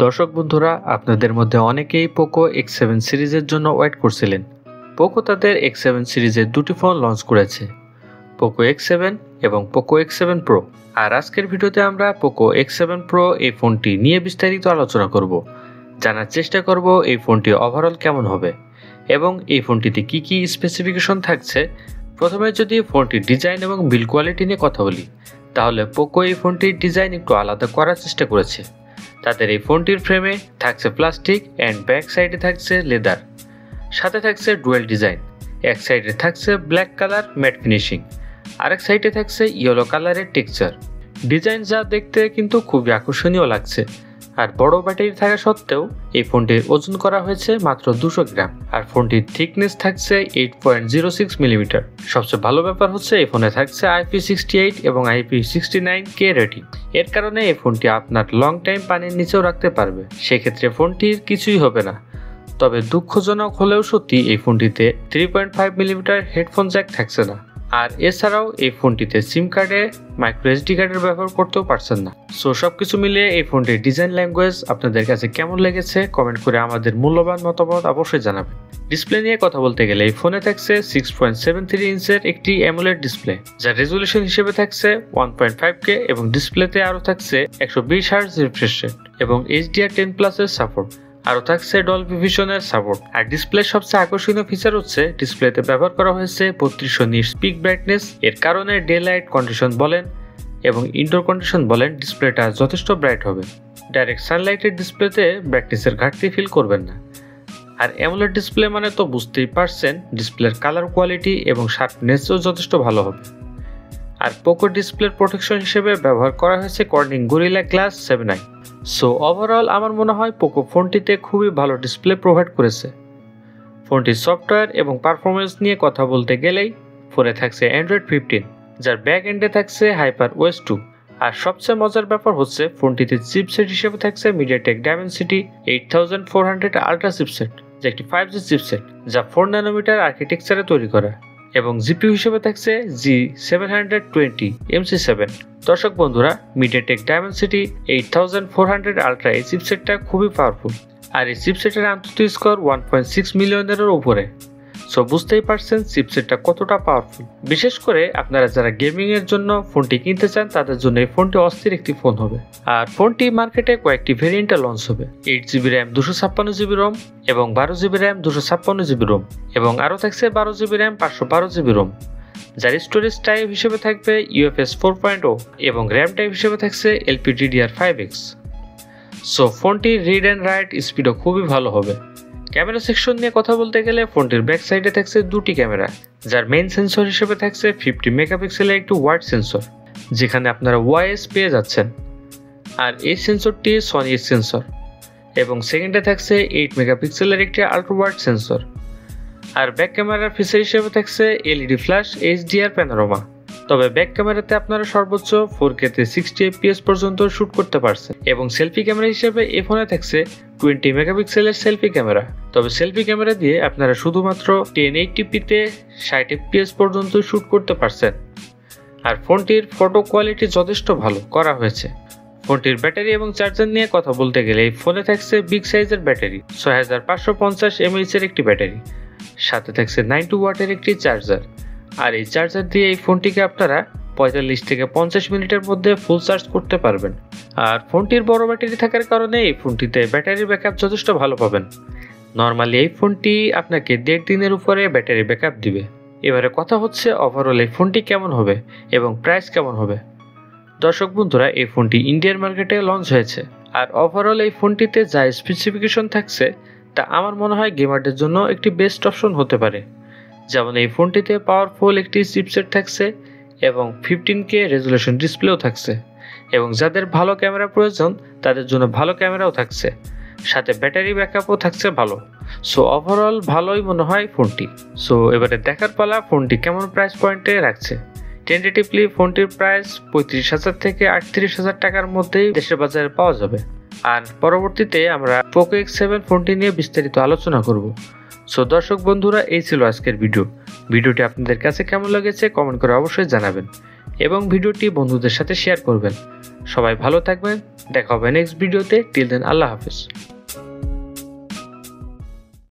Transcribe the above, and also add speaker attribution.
Speaker 1: দর্শক বন্ধুরা, আপনাদের মধ্যে অনেকেই পোকো X7 সিরিজের জন্য ওয়েট করছিলেন। পোকো তাদের X7 সিরিজের দুটি ফোন লঞ্চ করেছে, পোকো X7 এবং পোকো X7 Pro। আর আজকের ভিডিওতে আমরা পোকো X7 Pro এই ফোনটি নিয়ে বিস্তারিত আলোচনা করব, জানার চেষ্টা করব এই ফোনটি ওভারঅল কেমন হবে এবং এই ফোনটিতে কি কি স্পেসিফিকেশন থাকছে। প্রথমে যদি ফোনটির ডিজাইন এবং বিল্ড কোয়ালিটি নিয়ে কথা বলি, তাহলে পোকো এই ফোনটির ডিজাইন একটু আলাদা করার চেষ্টা করেছে। তাদের এই ফোনটির ফ্রেমে থাকছে প্লাস্টিক অ্যান্ড ব্যাক সাইডে থাকছে লেদার, সাথে থাকছে ডুয়েল ডিজাইন। এক সাইডে থাকছে ব্ল্যাক কালার ম্যাট ফিনিশিং, আরেক সাইডে থাকছে ইয়েলো কালারের টেক্সচার। ডিজাইন যা দেখতে কিন্তু খুবই আকর্ষণীয় লাগছে। আর বড় ব্যাটারি থাকা সত্ত্বেও এই ফোনটির ওজন করা হয়েছে মাত্র 200 গ্রাম, আর ফোনটির থিকনেস থাকছে 8.06 মিলিমিটার। সবচেয়ে ভালো ব্যাপার হচ্ছে এই ফোনে থাকছে IP68 এবং IP69K রেটিং। এর কারণে এই ফোনটি আপনার লং টাইম পানির নিচেও রাখতে পারবে, সেক্ষেত্রে ফোনটির কিছুই হবে না। তবে দুঃখজনক হলেও সত্যি, এই ফোনটিতে 3.5 মিলিমিটার হেডফোন জ্যাক থাকছে না। আর এছাড়াও এই ফোনটিতে সিম কার্ডে মাইক্রো এসডি কার্ডের ব্যবহার করতেও পারছেন না। সো সবকিছু মিলিয়ে এই ফোনটির ডিজাইন ল্যাঙ্গুয়েজ আপনাদের কাছে কেমন লেগেছে কমেন্ট করে আমাদের মূল্যবান মতামত অবশ্যই জানাবেন। ডিসপ্লে নিয়ে কথা বলতে গেলে এই ফোনে থাকছে 6.73 ইঞ্চের একটি অ্যামোলেড ডিসপ্লে, যার রেজুলেশন হিসেবে থাকছে 1.5K এবং ডিসপ্লেতে আরও থাকছে 120 হার্জ রিফ্রেশ রেট এবং HDR10+ এর সাপোর্ট। আরও থাকছে ডলবি ভিশনের সাপোর্ট। আর ডিসপ্লের সবচেয়ে আকর্ষণীয় ফিচার হচ্ছে ডিসপ্লেতে ব্যবহার করা হয়েছে 3200 নিটস পিক ব্রাইটনেস। এর কারণে ডে লাইট কন্ডিশন বলেন এবং ইনডোর কন্ডিশন বলেন, ডিসপ্লেটা যথেষ্ট ব্রাইট হবে। ডাইরেক্ট সানলাইটের ডিসপ্লেতে ব্রাইটনেসের ঘাটতি ফিল করবেন না। আর অ্যামোলেড ডিসপ্লে মানে তো বুঝতেই পারছেন, ডিসপ্লের কালার কোয়ালিটি এবং শার্পনেসও যথেষ্ট ভালো হবে। আর পোকো ডিসপ্লের প্রোটেকশন হিসেবে ব্যবহার করা হয়েছে Corning gorilla glass 7i। So overall আমার মনে হয় পোকো ফোনটিতে খুবই ভালো ডিসপ্লে প্রোভাইড করেছে। ফোনটির সফটওয়্যার এবং পারফরমেন্স নিয়ে কথা বলতে গেলেই ফোনে থাকছে Android 15, যার ব্যাক এন্ডে থাকছে HyperOS 2। আর সবচেয়ে মজার ব্যাপার হচ্ছে ফোনটিতে চিপসেট হিসেবে থাকছে MediaTek Dimensity 8400 আল্ট্রা চিপসেট, যা একটি 5G চিপসেট যা 4 ন্যানোমিটার আর্কিটেকচারে তৈরি করা, এবং জিপিইউ হিসেবে থাকছে G720 MC7। দর্শক বন্ধুরা, MediaTek Dimensity 8400 আল্ট্রা এই চিপসেটটা খুবই পাওয়ারফুল, আর এই চিপসেটের আন্তর্জাতিক স্কোর 1.6 মিলিয়নেরও উপরে। সো বুঝতেই পারছেন চিপসেটটা কতটা পাওয়ারফুল। বিশেষ করে আপনারা যারা গেমিং এর জন্য ফোনটি কিনতে চান, তাদের জন্য এই ফোনটি অস্থির একটি ফোন হবে। আর ফোনটি মার্কেটে কয়েকটি ভেরিয়েন্টে লঞ্চ হবে, 8GB RAM 256GB ROM এবং 12GB RAM 256GB ROM, এবং আরও থাকছে 12GB RAM 512GB ROM, যার স্টোরেজ টাইপ হিসেবে থাকবে UFS 4.0 এবং র্যাম টাইপ হিসেবে থাকছে LPDDR5X। সো ফোনটির রিড অ্যান্ড রাইট স্পিডও খুবই ভালো হবে। ক্যামেরা সেকশন নিয়ে কথা বলতে গেলে ফোনটির ব্যাক সাইডে থাকছে দুটি ক্যামেরা, যার মেইন সেন্সর হিসেবে থাকছে 50 মেগাপিক্সেলের একটি ওয়াইড সেন্সর, যেখানে আপনারা ওয়াইএস পেয়ে যাচ্ছেন। আর এই সেন্সরটি সনি সেন্সর, এবং সেকেন্ডে থাকছে 8 মেগাপিক্সেলের একটি আল্ট্রা ওয়াইড সেন্সর। আর ব্যাক ক্যামেরার ফিচার হিসেবে থাকছে LED ফ্ল্যাশ HDR প্যানোরামা। তবে ব্যাক ক্যামেরাতে আপনারা সর্বোচ্চ 4K তে 60 fps পর্যন্ত শুট করতে পারছেন, এবং সেলফি ক্যামেরা হিসেবে এই ফোনে থাকছে 20 মেগাপিক্সেলের সেলফি ক্যামেরা। তবে সেলফি ক্যামেরা দিয়ে আপনারা শুধুমাত্র 1080p তে 60 fps পর্যন্ত শুট করতে পারছেন। আর ফোনটির ফটো কোয়ালিটি যথেষ্ট ভালো করা হয়েছে। ফোনটির ব্যাটারি এবং চার্জার নিয়ে কথা বলতে গেলে এই ফোনে থাকছে বিগ সাইজের ব্যাটারি, 6550 mAh এর একটি ব্যাটারি, সাথে থাকছে 90 ওয়াটের একটি চার্জার। আর এই চার্জার দিয়ে এই ফোনটিকে আপনারা 45 থেকে 50 মিনিটের মধ্যে ফুল চার্জ করতে পারবেন। আর ফোনটির বড় ব্যাটারি থাকার কারণে এই ফোনটিতে ব্যাটারির ব্যাকআপ যথেষ্ট ভালো পাবেন। নর্মালি এই ফোনটি আপনাকে 1.5 দিনের উপরে ব্যাটারি ব্যাকআপ দিবে। এবারে কথা হচ্ছে ওভারঅল এই ফোনটি কেমন হবে এবং প্রাইস কেমন হবে। দর্শক বন্ধুরা, এই ফোনটি ইন্ডিয়ান মার্কেটে লঞ্চ হয়েছে। আর ওভারঅল এই ফোনটিতে যা স্পেসিফিকেশন থাকছে তা আমার মনে হয় গেমারদের জন্য একটি বেস্ট অপশন হতে পারে। যেমন এই ফোনটিতে পাওয়ারফুল একটি চিপসেট থাকছে এবং 15K রেজুলেশন ডিসপ্লেও থাকছে, এবং যাদের ভালো ক্যামেরা প্রয়োজন তাদের জন্য ভালো ক্যামেরাও থাকছে, সাথে ব্যাটারি ব্যাকআপও থাকছে ভালো। সো ওভারঅল ভালোই মনে হয় ফোনটি। সো এবারে দেখার পালা ফোনটি কেমন প্রাইস পয়েন্টে রাখছে। টেন্টেটিভলি ফোনটির প্রাইস 35,000 থেকে 38,000 টাকার মধ্যেই দেশের বাজারে পাওয়া যাবে। আর পরবর্তীতে আমরা পোকো X7 ফোনটি নিয়ে বিস্তারিত আলোচনা করব। সো দর্শক বন্ধুরা, এই ছিল আজকের ভিডিওটি আপনাদের কাছে কেমন লেগেছে কমেন্ট করে অবশ্যই জানাবেন এবং ভিডিওটি বন্ধুদের সাথে শেয়ার করবেন। সবাই ভালো থাকবেন, দেখা হবে নেক্সট ভিডিওতে। টিল দেন, আল্লাহ হাফেজ।